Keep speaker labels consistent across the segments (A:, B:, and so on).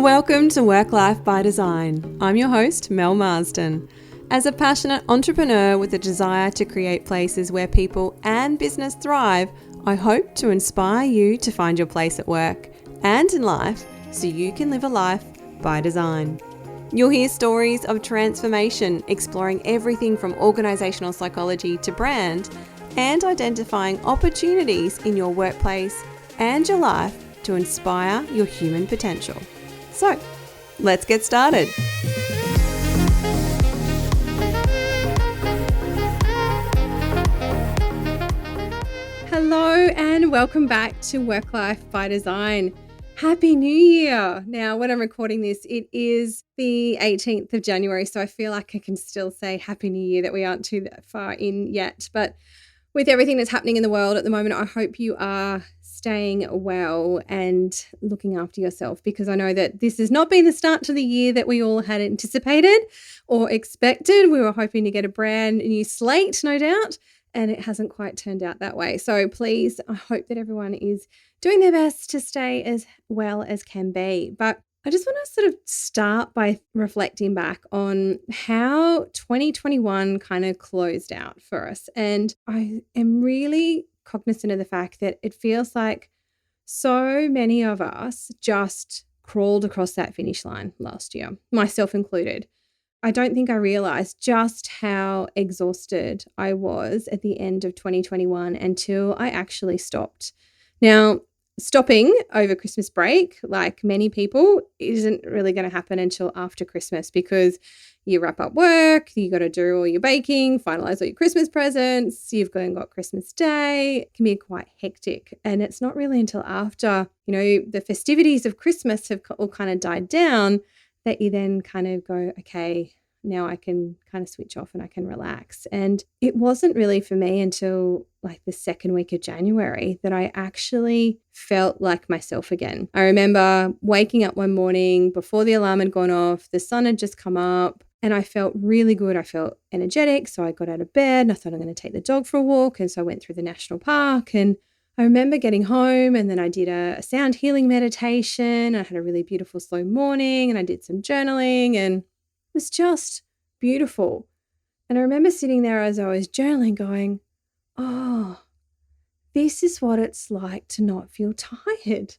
A: Welcome to Work Life by Design. I'm your host, Mel Marsden. As a passionate entrepreneur with a desire to create places where people and business thrive, I hope to inspire you to find your place at work and in life so you can live a life by design. You'll hear stories of transformation, exploring everything from organizational psychology to brand, and identifying opportunities in your workplace and your life to inspire your human potential. So, let's get started. Hello and welcome back to Work Life by Design. Happy New Year. Now, when I'm recording this, it is the 18th of January, so I feel like I can still say Happy New Year, that we aren't too far in yet. But with everything that's happening in the world at the moment, I hope you are staying well and looking after yourself, because I know that this has not been the start to the year that we all had anticipated or expected. We were hoping to get a brand new slate, no doubt, and it hasn't quite turned out that way. So please, I hope that everyone is doing their best to stay as well as can be. But I just want to sort of start by reflecting back on how 2021 kind of closed out for us. And I am really cognizant of the fact that it feels like so many of us just crawled across that finish line last year, myself included. I don't think I realized just how exhausted I was at the end of 2021 until I actually stopped. Now, stopping over Christmas break, like many people, isn't really going to happen until after Christmas, because you wrap up work, you got to do all your baking, finalize all your Christmas presents, you've got Christmas Day. It can be quite hectic. And it's not really until after, the festivities of Christmas have all kind of died down that you then kind of go, okay, now I can kind of switch off and I can relax. And it wasn't really for me until like the second week of January that I actually felt like myself again. I remember waking up one morning before the alarm had gone off, the sun had just come up, and I felt really good. I felt energetic. So I got out of bed and I thought I'm going to take the dog for a walk. And so I went through the national park, and I remember getting home and then I did a sound healing meditation. I had a really beautiful slow morning and I did some journaling, and it was just beautiful. And I remember sitting there as I was journaling going, oh, this is what it's like to not feel tired.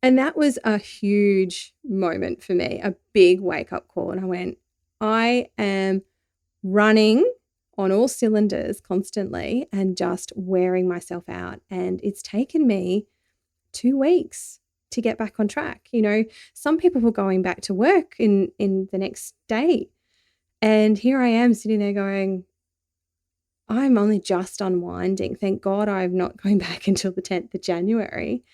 A: And that was a huge moment for me, a big wake-up call. And I went, I am running on all cylinders constantly and just wearing myself out. And it's taken me 2 weeks to get back on track. Some people were going back to work in the next day. And here I am sitting there going, I'm only just unwinding. Thank God I'm not going back until the 10th of January.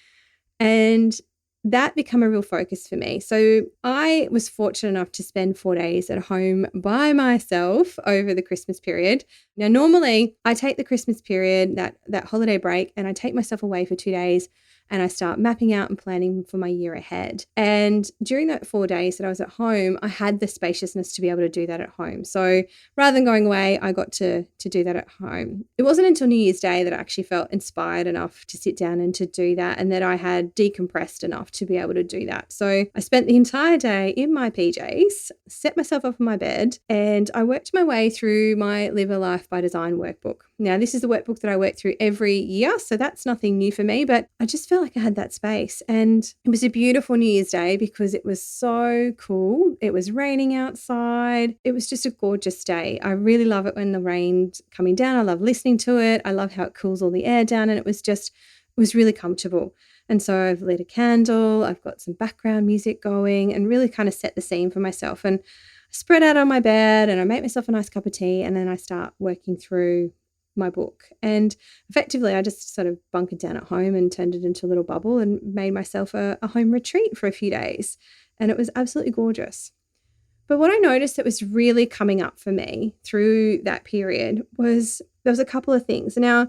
A: And that became a real focus for me. So I was fortunate enough to spend 4 days at home by myself over the Christmas period. Now, normally I take the Christmas period, that holiday break, and I take myself away for 2 days and I start mapping out and planning for my year ahead. And during that 4 days that I was at home, I had the spaciousness to be able to do that at home. So rather than going away, I got to do that at home. It wasn't until New Year's Day that I actually felt inspired enough to sit down and to do that, and that I had decompressed enough to be able to do that. So I spent the entire day in my PJs, set myself up in my bed, and I worked my way through my Live a Life by Design workbook. Now, this is the workbook that I work through every year, so that's nothing new for me, but I just felt like I had that space. And it was a beautiful New Year's Day because it was so cool. It was raining outside. It was just a gorgeous day. I really love it when the rain's coming down. I love listening to it. I love how it cools all the air down, and it was really comfortable. And so I've lit a candle, I've got some background music going, and really kind of set the scene for myself. And I spread out on my bed and I make myself a nice cup of tea, and then I start working through my book. And effectively, I just sort of bunkered down at home and turned it into a little bubble and made myself a home retreat for a few days. And it was absolutely gorgeous. But what I noticed that was really coming up for me through that period was there was a couple of things. Now,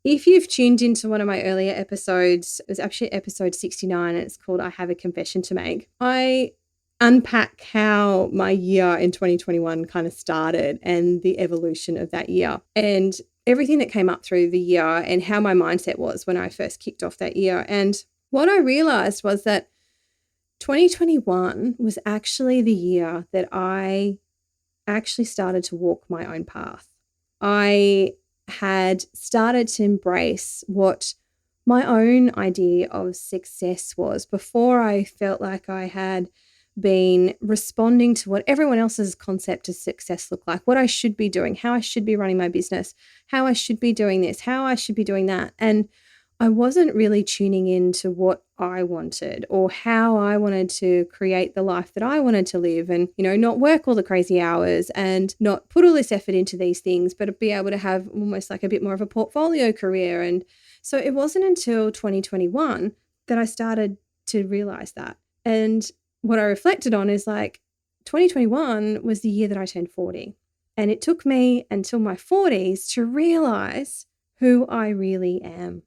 A: if you've tuned into one of my earlier episodes, it was actually episode 69, and it's called I Have a Confession to Make. I unpack how my year in 2021 kind of started and the evolution of that year and everything that came up through the year and how my mindset was when I first kicked off that year. And what I realized was that 2021 was actually the year that I actually started to walk my own path. I had started to embrace what my own idea of success was before I felt like I had been responding to what everyone else's concept of success looked like, what I should be doing, how I should be running my business, how I should be doing this, how I should be doing that. And I wasn't really tuning in to what I wanted or how I wanted to create the life that I wanted to live and, not work all the crazy hours and not put all this effort into these things, but be able to have almost like a bit more of a portfolio career. And so it wasn't until 2021 that I started to realize that. And what I reflected on is like 2021 was the year that I turned 40. And it took me until my 40s to realize who I really am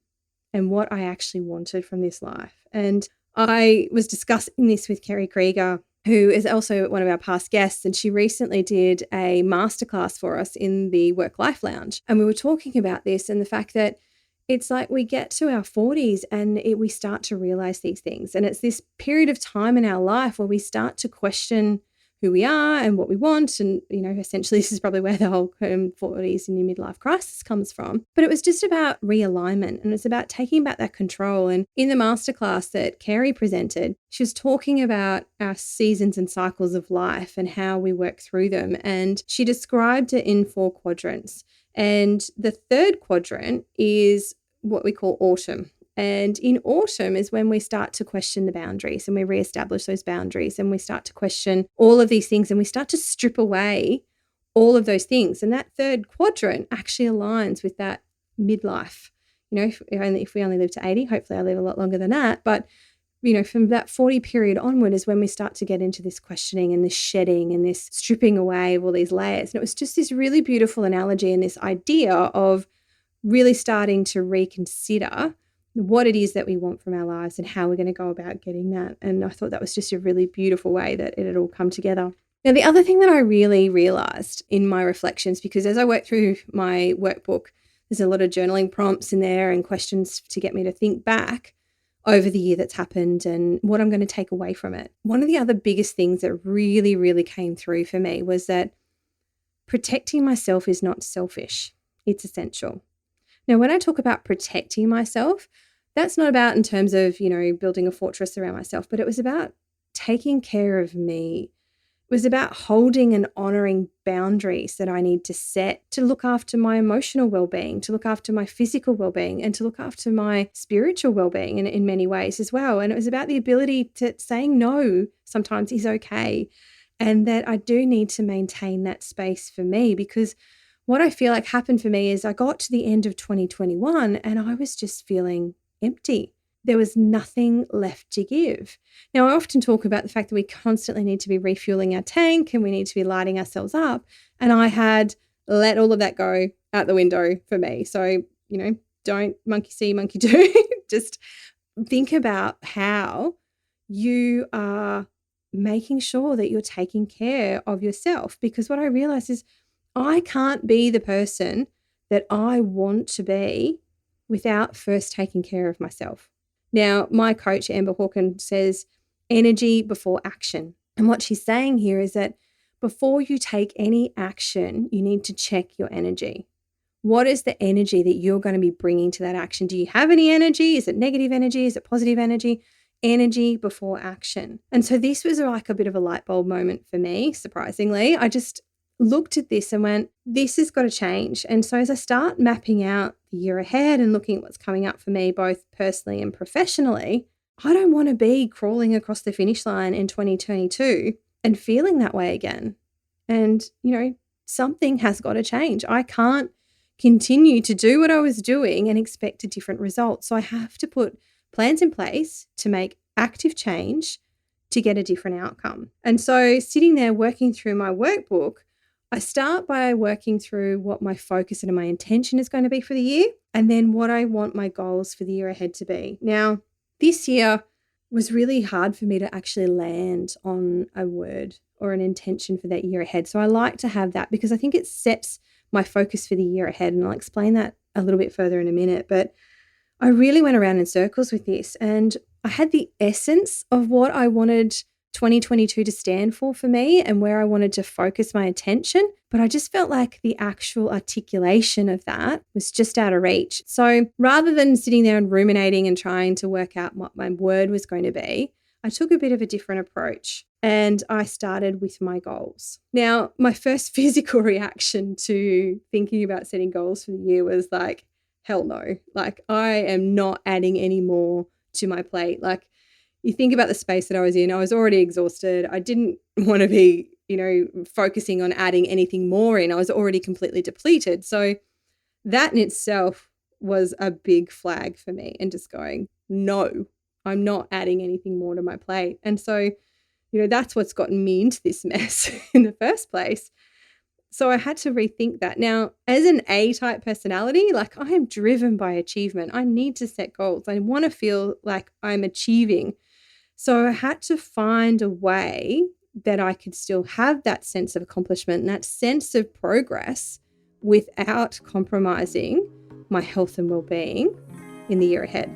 A: and what I actually wanted from this life. And I was discussing this with Kerry Krieger, who is also one of our past guests, and she recently did a masterclass for us in the Work-Life Lounge. And we were talking about this and the fact that it's like we get to our 40s and we start to realize these things. And it's this period of time in our life where we start to question who we are and what we want. And, essentially this is probably where the whole 40s and your midlife crisis comes from. But it was just about realignment and it's about taking back that control. And in the masterclass that Kerry presented, she was talking about our seasons and cycles of life and how we work through them. And she described it in 4 quadrants. And the third quadrant is what we call autumn. And in autumn is when we start to question the boundaries and we reestablish those boundaries and we start to question all of these things and we start to strip away all of those things. And that third quadrant actually aligns with that midlife. If we only live to 80, hopefully I live a lot longer than that. But, from that 40 period onward is when we start to get into this questioning and this shedding and this stripping away of all these layers. And it was just this really beautiful analogy and this idea of really starting to reconsider what it is that we want from our lives and how we're going to go about getting that. And I thought that was just a really beautiful way that it had all come together. Now, the other thing that I really realized in my reflections, because as I work through my workbook, there's a lot of journaling prompts in there and questions to get me to think back over the year that's happened and what I'm going to take away from it. One of the other biggest things that really, really came through for me was that protecting myself is not selfish. It's essential. Now, when I talk about protecting myself, that's not about in terms of, building a fortress around myself, but it was about taking care of me. It was about holding and honoring boundaries that I need to set to look after my emotional well-being, to look after my physical well-being, and to look after my spiritual well-being in many ways as well. And it was about the ability to saying no sometimes is okay, and that I do need to maintain that space for me, because what I feel like happened for me is I got to the end of 2021 and I was just feeling empty. There was nothing left to give. Now, I often talk about the fact that we constantly need to be refueling our tank and we need to be lighting ourselves up. And I had let all of that go out the window for me. So, don't monkey see, monkey do. Just think about how you are making sure that you're taking care of yourself. Because what I realized is I can't be the person that I want to be without first taking care of myself. Now, my coach, Amber Hawken, says energy before action. And what she's saying here is that before you take any action, you need to check your energy. What is the energy that you're going to be bringing to that action? Do you have any energy? Is it negative energy? Is it positive energy? Energy before action. And so this was like a bit of a light bulb moment for me, surprisingly. I just looked at this and went, this has got to change. And so as I start mapping out the year ahead and looking at what's coming up for me, both personally and professionally, I don't want to be crawling across the finish line in 2022 and feeling that way again. And, something has got to change. I can't continue to do what I was doing and expect a different result. So I have to put plans in place to make active change to get a different outcome. And so sitting there working through my workbook, I start by working through what my focus and my intention is going to be for the year, and then what I want my goals for the year ahead to be. Now, this year was really hard for me to actually land on a word or an intention for that year ahead. So I like to have that because I think it sets my focus for the year ahead, and I'll explain that a little bit further in a minute. But I really went around in circles with this, and I had the essence of what I wanted 2022 to stand for me and where I wanted to focus my attention. But I just felt like the actual articulation of that was just out of reach. So rather than sitting there and ruminating and trying to work out what my word was going to be, I took a bit of a different approach and I started with my goals. Now, my first physical reaction to thinking about setting goals for the year was like, hell no. Like, I am not adding any more to my plate. Like, you think about the space that I was in, I was already exhausted. I didn't want to be, focusing on adding anything more in. I was already completely depleted. So that in itself was a big flag for me and just going, no, I'm not adding anything more to my plate. And so, that's what's gotten me into this mess in the first place. So I had to rethink that. Now, as an A-type personality, like I am driven by achievement. I need to set goals. I want to feel like I'm achieving. So I had to find a way that I could still have that sense of accomplishment and that sense of progress without compromising my health and well-being in the year ahead.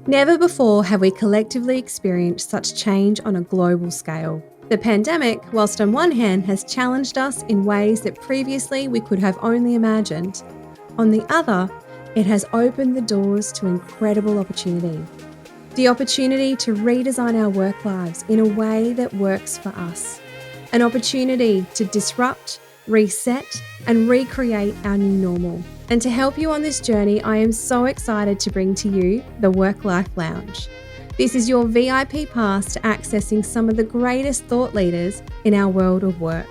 A: Never before have we collectively experienced such change on a global scale. The pandemic, whilst on one hand has challenged us in ways that previously we could have only imagined, on the other, it has opened the doors to incredible opportunity. The opportunity to redesign our work lives in a way that works for us. An opportunity to disrupt, reset, and recreate our new normal. And to help you on this journey, I am so excited to bring to you the Work-Life Lounge. This is your VIP pass to accessing some of the greatest thought leaders in our world of work.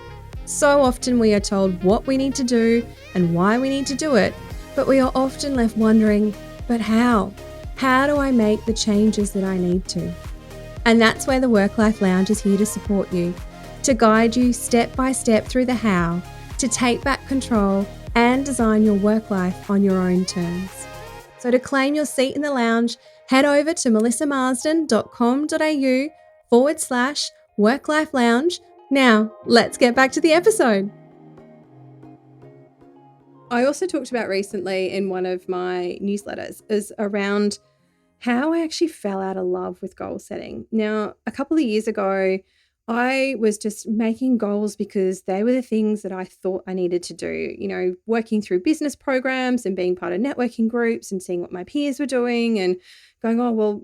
A: So often we are told what we need to do and why we need to do it, but we are often left wondering, but how? How do I make the changes that I need to? And that's where the Work-Life Lounge is here to support you, to guide you step by step through the how, to take back control and design your work life on your own terms. So to claim your seat in the lounge, head over to melissamarsden.com.au/work-life lounge. Now, let's get back to the episode. I also talked about recently in one of my newsletters is around how I actually fell out of love with goal setting. Now, a couple of years ago, I was just making goals because they were the things that I thought I needed to do, working through business programs and being part of networking groups and seeing what my peers were doing and going, oh, well,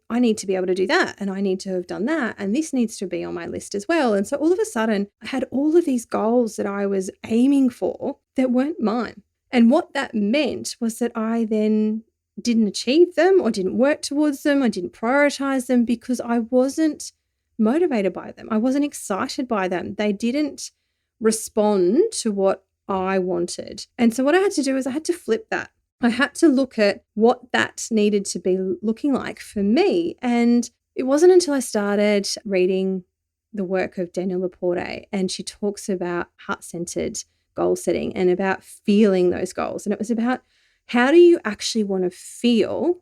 A: I need to be able to do that and I need to have done that and this needs to be on my list as well. And so all of a sudden, I had all of these goals that I was aiming for that weren't mine. And what that meant was that I then didn't achieve them or didn't work towards them. I didn't prioritize them because I wasn't motivated by them. I wasn't excited by them. They didn't respond to what I wanted. And so what I had to do is I had to flip that. I had to look at what that needed to be looking like for me. And it wasn't until I started reading the work of Danielle Laporte, and she talks about heart-centered goal setting and about feeling those goals. And it was about how do you actually want to feel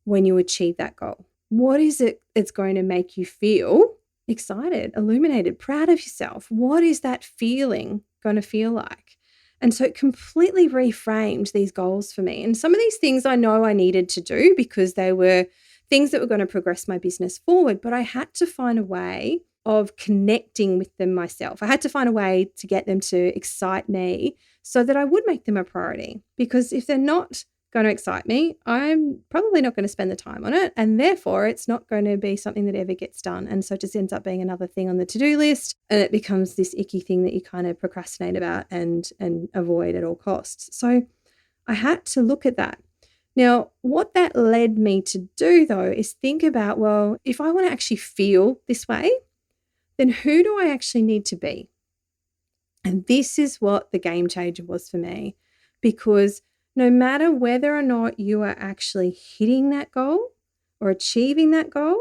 A: when you achieve that goal? What is it that's going to make you feel excited, illuminated, proud of yourself? What is that feeling going to feel like? And so it completely reframed these goals for me. And some of these things I know I needed to do because they were things that were going to progress my business forward, but I had to find a way of connecting with them myself. I had to find a way to get them to excite me so that I would make them a priority. Because if they're not going to excite me, I'm probably not going to spend the time on it. And therefore, it's not going to be something that ever gets done. And so it just ends up being another thing on the to-do list. And it becomes this icky thing that you kind of procrastinate about and avoid at all costs. So I had to look at that. Now, what that led me to do, though, is think about, well, if I want to actually feel this way, then who do I actually need to be? And this is what the game changer was for me, because no matter whether or not you are actually hitting that goal or achieving that goal,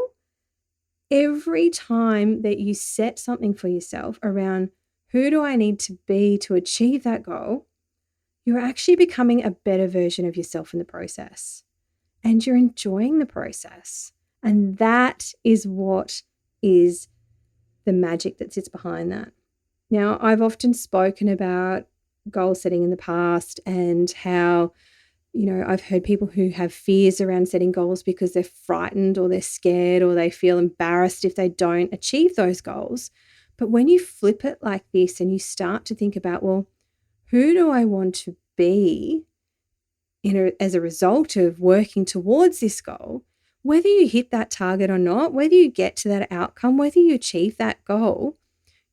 A: every time that you set something for yourself around who do I need to be to achieve that goal, you're actually becoming a better version of yourself in the process. And you're enjoying the process. And that is what is the magic that sits behind that. Now, I've often spoken about goal setting in the past and how I've heard people who have fears around setting goals because they're frightened or they're scared or they feel embarrassed if they don't achieve those goals. But when you flip it like this and you start to think about, well, who do I want to be as a result of working towards this goal, whether you hit that target or not, whether you get to that outcome, whether you achieve that goal,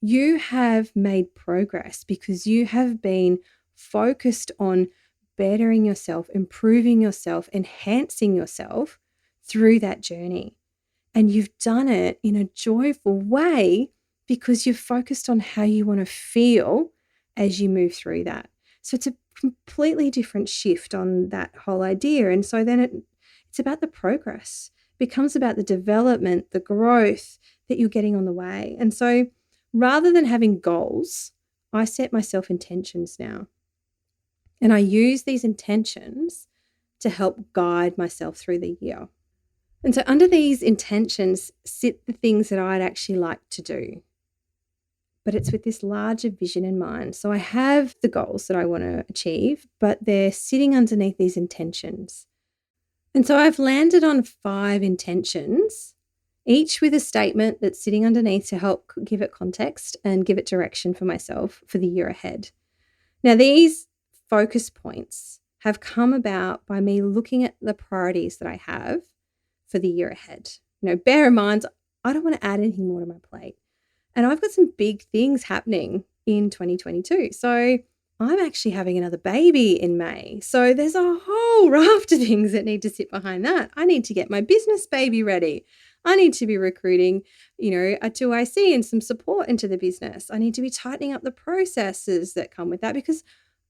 A: you have made progress because you have been focused on bettering yourself, improving yourself, enhancing yourself through that journey. And you've done it in a joyful way because you've focused on how you want to feel as you move through that. So it's a completely different shift on that whole idea. And so then it's about the progress. It becomes about the development, the growth that you're getting on the way. And so rather than having goals, I set myself intentions now. And I use these intentions to help guide myself through the year. And so under these intentions sit the things that I'd actually like to do. But it's with this larger vision in mind. So I have the goals that I want to achieve, but they're sitting underneath these intentions. And so I've landed on 5 intentions, each with a statement that's sitting underneath to help give it context and give it direction for myself for the year ahead. Now, these focus points have come about by me looking at the priorities that I have for the year ahead. Bear in mind, I don't want to add anything more to my plate. And I've got some big things happening in 2022. So I'm actually having another baby in May. So there's a whole raft of things that need to sit behind that. I need to get my business baby ready. I need to be recruiting, a 2IC and some support into the business. I need to be tightening up the processes that come with that because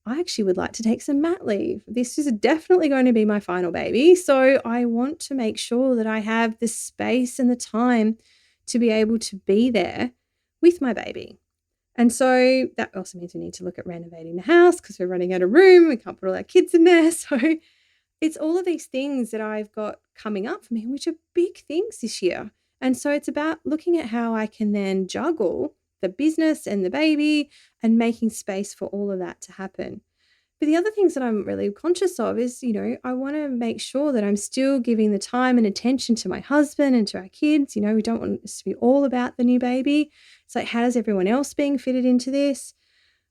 A: I actually would like to take some mat leave. This is definitely going to be my final baby. So I want to make sure that I have the space and the time to be able to be there with my baby. And so that also means we need to look at renovating the house because we're running out of room. We can't put all our kids in there. So it's all of these things that I've got coming up for me, which are big things this year. And so it's about looking at how I can then juggle the business and the baby and making space for all of that to happen. But the other things that I'm really conscious of is, I want to make sure that I'm still giving the time and attention to my husband and to our kids. We don't want this to be all about the new baby. It's like, how does everyone else being fitted into this?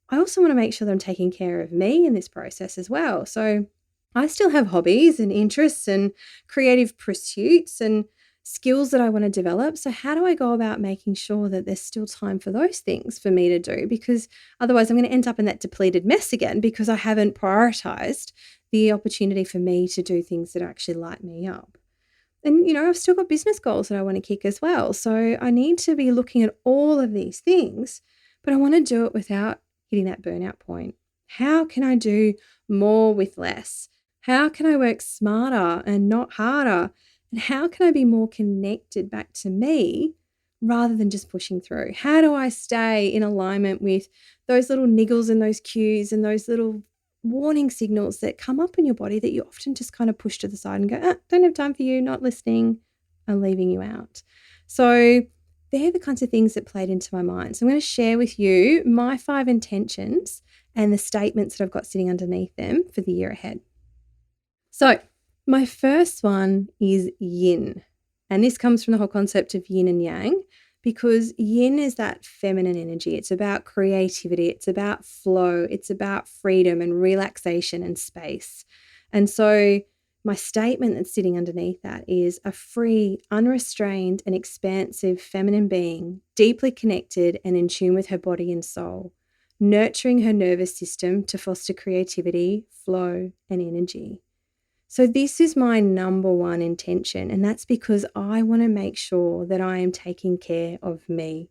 A: I also want to make sure that I'm taking care of me in this process as well. So I still have hobbies and interests and creative pursuits and skills that I want to develop. So how do I go about making sure that there's still time for those things for me to do? Because otherwise I'm going to end up in that depleted mess again because I haven't prioritized the opportunity for me to do things that actually light me up. And, I've still got business goals that I want to kick as well. So I need to be looking at all of these things, but I want to do it without hitting that burnout point. How can I do more with less? How can I work smarter and not harder? And how can I be more connected back to me rather than just pushing through? How do I stay in alignment with those little niggles and those cues and those little warning signals that come up in your body that you often just kind of push to the side and go, don't have time for you, not listening, I'm leaving you out. So they're the kinds of things that played into my mind. So I'm going to share with you my 5 intentions and the statements that I've got sitting underneath them for the year ahead. So my first one is yin. And this comes from the whole concept of yin and yang because yin is that feminine energy. It's about creativity. It's about flow. It's about freedom and relaxation and space. And so my statement that's sitting underneath that is a free, unrestrained and expansive feminine being, deeply connected and in tune with her body and soul, nurturing her nervous system to foster creativity, flow and energy. So this is my number one intention, and that's because I want to make sure that I am taking care of me.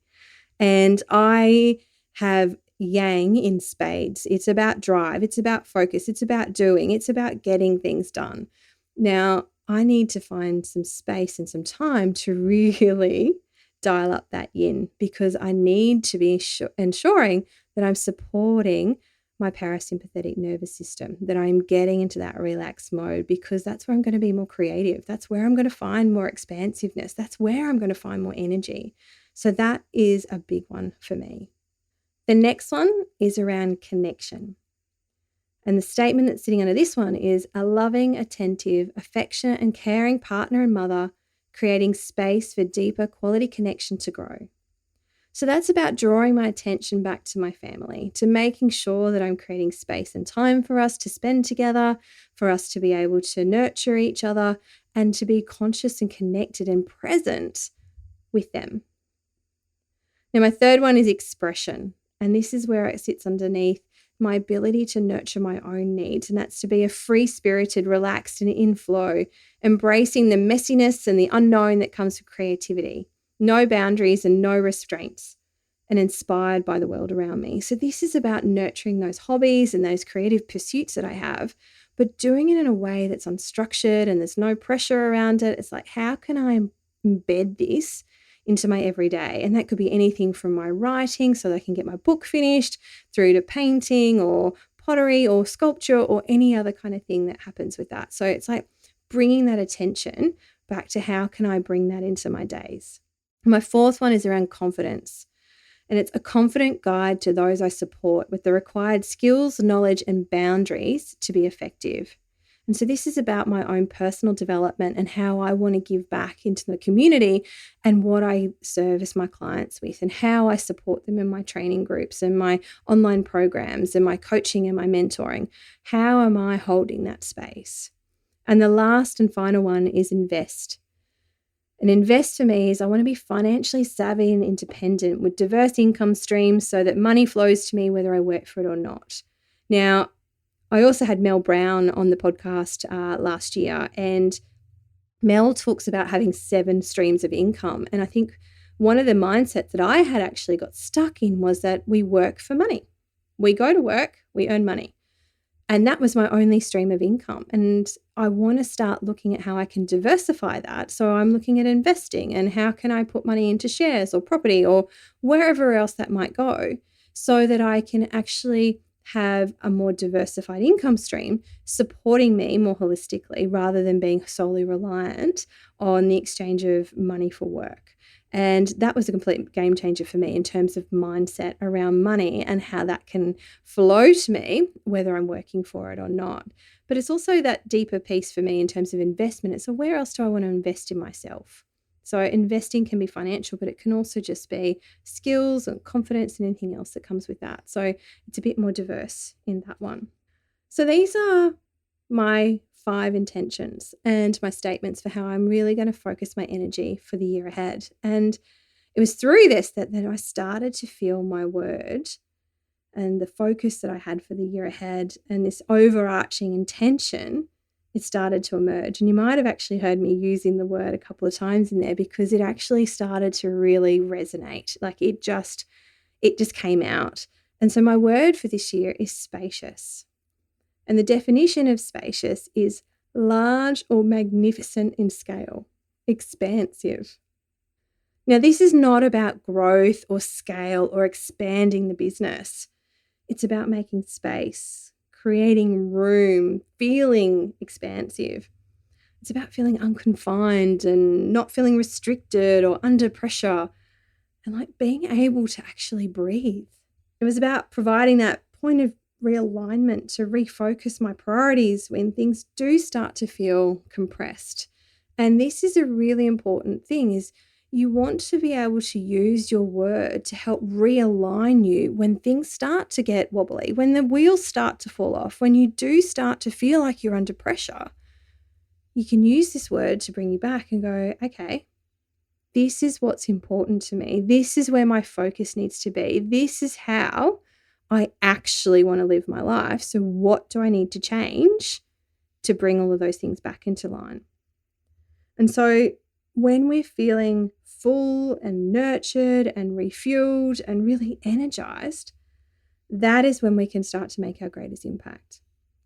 A: And I have yang in spades. It's about drive. It's about focus. It's about doing. It's about getting things done. Now, I need to find some space and some time to really dial up that yin because I need to be ensuring that I'm supporting my parasympathetic nervous system, that I'm getting into that relaxed mode because that's where I'm going to be more creative. That's where I'm going to find more expansiveness. That's where I'm going to find more energy. So that is a big one for me. The next one is around connection. And the statement that's sitting under this one is a loving, attentive, affectionate, and caring partner and mother, creating space for deeper quality connection to grow. So that's about drawing my attention back to my family, to making sure that I'm creating space and time for us to spend together, for us to be able to nurture each other and to be conscious and connected and present with them. Now, my third one is expression. And this is where it sits underneath my ability to nurture my own needs. And that's to be a free-spirited, relaxed, and in flow, embracing the messiness and the unknown that comes with creativity. No boundaries and no restraints, and inspired by the world around me. So this is about nurturing those hobbies and those creative pursuits that I have, but doing it in a way that's unstructured and there's no pressure around it. It's like, how can I embed this into my everyday? And that could be anything from my writing so that I can get my book finished, through to painting or pottery or sculpture or any other kind of thing that happens with that. So it's like bringing that attention back to how can I bring that into my days. My fourth one is around confidence. And it's a confident guide to those I support with the required skills, knowledge, and boundaries to be effective. And so this is about my own personal development and how I want to give back into the community and what I service my clients with and how I support them in my training groups and my online programs and my coaching and my mentoring. How am I holding that space? And the last and final one is invest. And invest for me is I want to be financially savvy and independent with diverse income streams so that money flows to me whether I work for it or not. Now, I also had Mel Brown on the podcast last year, and Mel talks about having 7 streams of income. And I think one of the mindsets that I had actually got stuck in was that we work for money. We go to work, we earn money. And that was my only stream of income. And I want to start looking at how I can diversify that. So I'm looking at investing and how can I put money into shares or property or wherever else that might go so that I can actually have a more diversified income stream supporting me more holistically rather than being solely reliant on the exchange of money for work. And that was a complete game changer for me in terms of mindset around money and how that can flow to me, whether I'm working for it or not. But it's also that deeper piece for me in terms of investment. It's where else do I want to invest in myself? So investing can be financial, but it can also just be skills and confidence and anything else that comes with that. So it's a bit more diverse in that one. So these are my 5 intentions and my statements for how I'm really going to focus my energy for the year ahead. And it was through this that I started to feel my word and the focus that I had for the year ahead and this overarching intention, it started to emerge. And you might have actually heard me using the word a couple of times in there because it actually started to really resonate. Like it just came out. And so my word for this year is spacious. And the definition of spacious is large or magnificent in scale, expansive. Now, this is not about growth or scale or expanding the business. It's about making space, creating room, feeling expansive. It's about feeling unconfined and not feeling restricted or under pressure and like being able to actually breathe. It was about providing that point of realignment to refocus my priorities when things do start to feel compressed. And this is a really important thing is you want to be able to use your word to help realign you when things start to get wobbly, when the wheels start to fall off, when you do start to feel like you're under pressure. You can use this word to bring you back and go, okay, this is what's important to me. This is where my focus needs to be. This is how I actually want to live my life. So what do I need to change to bring all of those things back into line? And so when we're feeling full and nurtured and refueled and really energized, that is when we can start to make our greatest impact.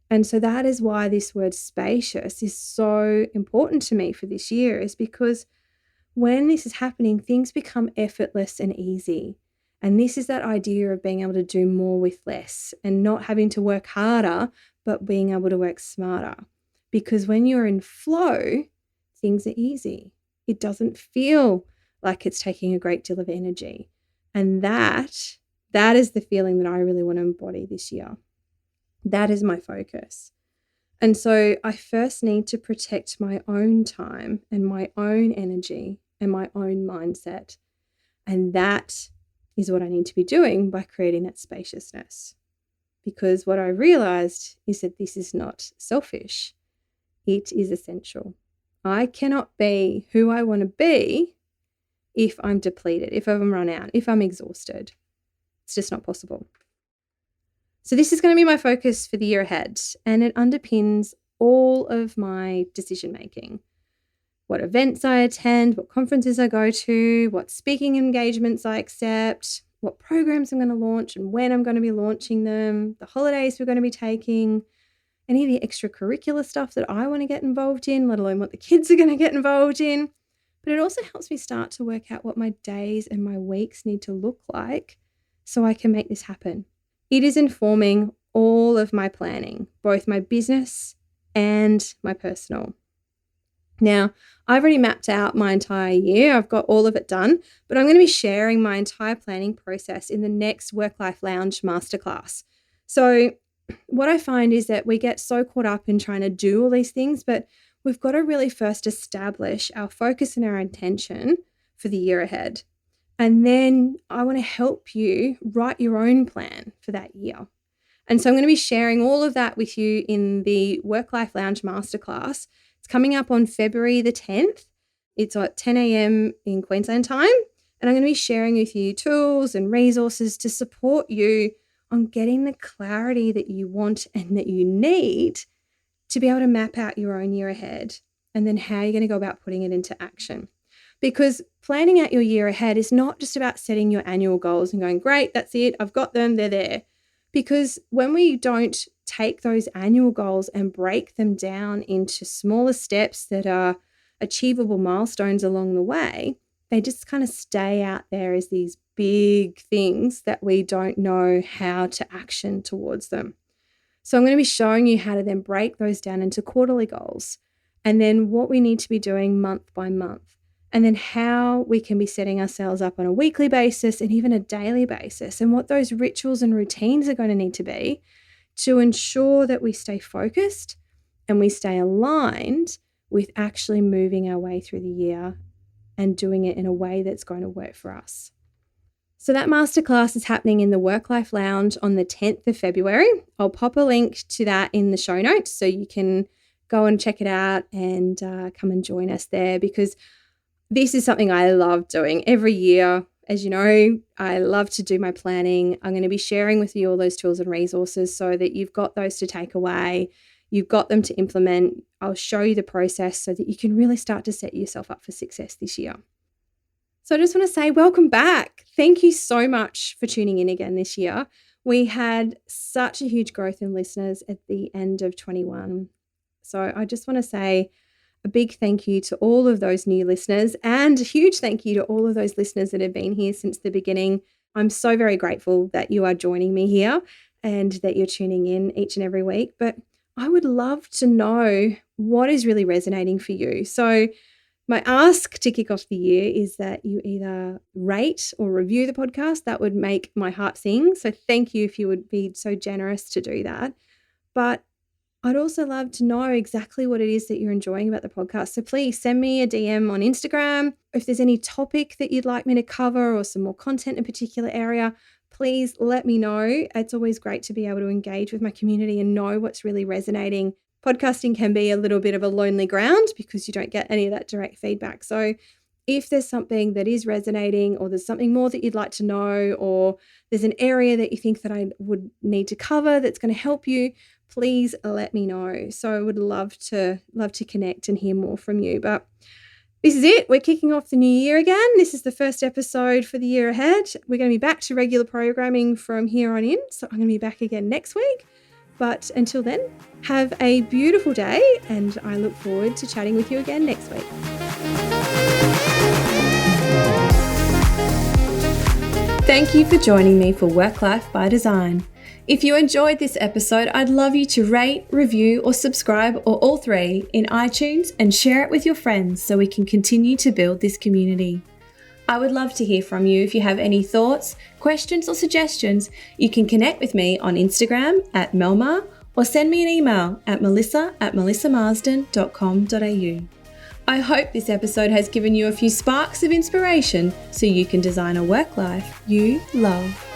A: And so that is why this word spacious is so important to me for this year, is because when this is happening, things become effortless and easy. And this is that idea of being able to do more with less and not having to work harder, but being able to work smarter. Because when you're in flow, things are easy. It doesn't feel like it's taking a great deal of energy. And that is the feeling that I really want to embody this year. That is my focus. And so I first need to protect my own time and my own energy and my own mindset. And that is what I need to be doing by creating that spaciousness. Because what I realized is that this is not selfish, it is essential. I cannot be who I want to be if I'm depleted, if I'm run out, if I'm exhausted. It's just not possible. So this is going to be my focus for the year ahead, and it underpins all of my decision making. What events I attend, what conferences I go to, what speaking engagements I accept, what programs I'm going to launch and when I'm going to be launching them, the holidays we're going to be taking, any of the extracurricular stuff that I want to get involved in, let alone what the kids are going to get involved in. But it also helps me start to work out what my days and my weeks need to look like so I can make this happen. It is informing all of my planning, both my business and my personal. Now, I've already mapped out my entire year. I've got all of it done, but I'm going to be sharing my entire planning process in the next Work-Life Lounge masterclass. So what I find is that we get so caught up in trying to do all these things, but we've got to really first establish our focus and our intention for the year ahead. And then I want to help you write your own plan for that year. And so I'm going to be sharing all of that with you in the Work-Life Lounge Masterclass. It's coming up on February the 10th. It's at 10 a.m. in Queensland time. And I'm going to be sharing with you tools and resources to support you on getting the clarity that you want and that you need to be able to map out your own year ahead, and then how you're going to go about putting it into action. Because planning out your year ahead is not just about setting your annual goals and going, great, that's it, I've got them, they're there. Because when we don't take those annual goals and break them down into smaller steps that are achievable milestones along the way, they just kind of stay out there as these big things that we don't know how to action towards them. So I'm going to be showing you how to then break those down into quarterly goals, and then what we need to be doing month by month, and then how we can be setting ourselves up on a weekly basis and even a daily basis, and what those rituals and routines are going to need to be to ensure that we stay focused and we stay aligned with actually moving our way through the year and doing it in a way that's going to work for us. So that masterclass is happening in the Work-Life Lounge on the 10th of February. I'll pop a link to that in the show notes so you can go and check it out and come and join us there, because this is something I love doing every year. As you know, I love to do my planning. I'm going to be sharing with you all those tools and resources so that you've got those to take away. You've got them to implement. I'll show you the process so that you can really start to set yourself up for success this year. So I just want to say welcome back. Thank you so much for tuning in again this year. We had such a huge growth in listeners at the end of 21. So I just want to say a big thank you to all of those new listeners, and a huge thank you to all of those listeners that have been here since the beginning. I'm so very grateful that you are joining me here and that you're tuning in each and every week. But I would love to know what is really resonating for you. So my ask to kick off the year is that you either rate or review the podcast. That would make my heart sing. So thank you if you would be so generous to do that. But I'd also love to know exactly what it is that you're enjoying about the podcast. So please send me a DM on Instagram. If there's any topic that you'd like me to cover or some more content in a particular area, please let me know. It's always great to be able to engage with my community and know what's really resonating. Podcasting can be a little bit of a lonely ground because you don't get any of that direct feedback. So if there's something that is resonating, or there's something more that you'd like to know, or there's an area that you think that I would need to cover that's going to help you, please let me know. So I would love to connect and hear more from you. But this is it. We're kicking off the new year again. This is the first episode for the year ahead. We're going to be back to regular programming from here on in. So I'm going to be back again next week. But until then, have a beautiful day, and I look forward to chatting with you again next week. Thank you for joining me for Work Life by Design. If you enjoyed this episode, I'd love you to rate, review, or subscribe, or all three, in iTunes, and share it with your friends so we can continue to build this community.
B: I would love to hear from you. If you have any thoughts, questions, or suggestions, you can connect with me on Instagram at Melma or send me an email at melissa@melissamarsden.com.au. I hope this episode has given you a few sparks of inspiration so you can design a work life you love.